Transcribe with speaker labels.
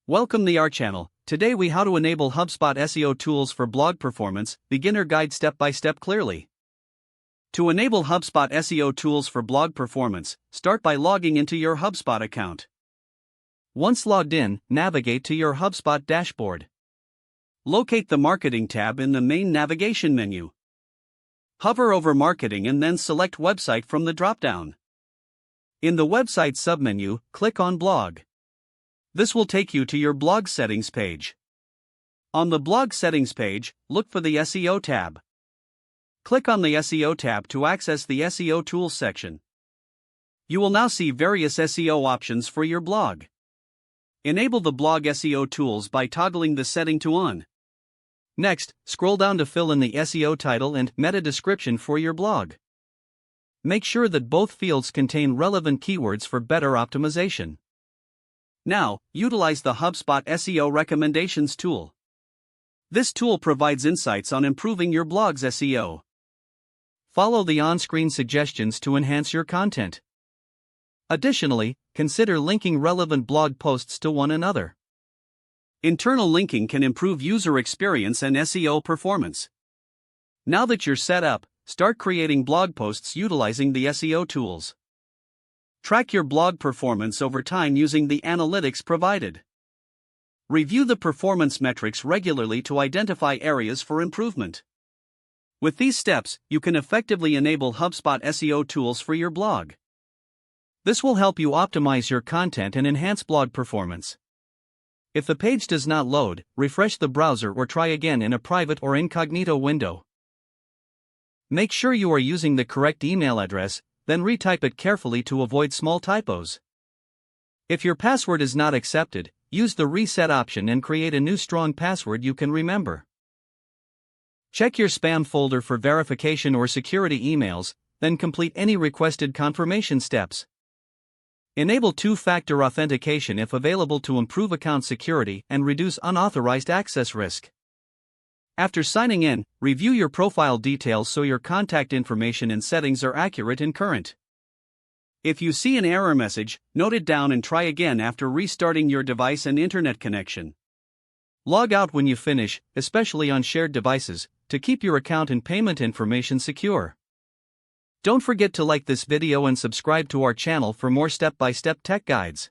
Speaker 1: Welcome to our channel. Today we how to enable HubSpot SEO tools for blog performance, beginner guide step by step clearly. To enable HubSpot SEO tools for blog performance, start by logging into your HubSpot account. Once logged in, navigate to your HubSpot dashboard. Locate the Marketing tab in the main navigation menu. Hover over Marketing and then select Website from the drop-down. In the Website submenu, click on Blog. This will take you to your blog settings page. On the blog settings page, look for the SEO tab. Click on the SEO tab to access the SEO tools section. You will now see various SEO options for your blog. Enable the blog SEO tools by toggling the setting to on. Next, scroll down to fill in the SEO title and meta description for your blog. Make sure that both fields contain relevant keywords for better optimization. Now, utilize the HubSpot SEO Recommendations tool. This tool provides insights on improving your blog's SEO. Follow the on-screen suggestions to enhance your content. Additionally, consider linking relevant blog posts to one another. Internal linking can improve user experience and SEO performance. Now that you're set up, start creating blog posts utilizing the SEO tools. Track your blog performance over time using the analytics provided. Review the performance metrics regularly to identify areas for improvement. With these steps, you can effectively enable HubSpot SEO tools for your blog. This will help you optimize your content and enhance blog performance. If the page does not load, refresh the browser or try again in a private or incognito window. Make sure you are using the correct email address, then retype it carefully to avoid small typos. If your password is not accepted, use the reset option and create a new strong password you can remember. Check your spam folder for verification or security emails, then complete any requested confirmation steps. Enable two-factor authentication if available to improve account security and reduce unauthorized access risk. After signing in, review your profile details so your contact information and settings are accurate and current. If you see an error message, note it down and try again after restarting your device and internet connection. Log out when you finish, especially on shared devices, to keep your account and payment information secure. Don't forget to like this video and subscribe to our channel for more step-by-step tech guides.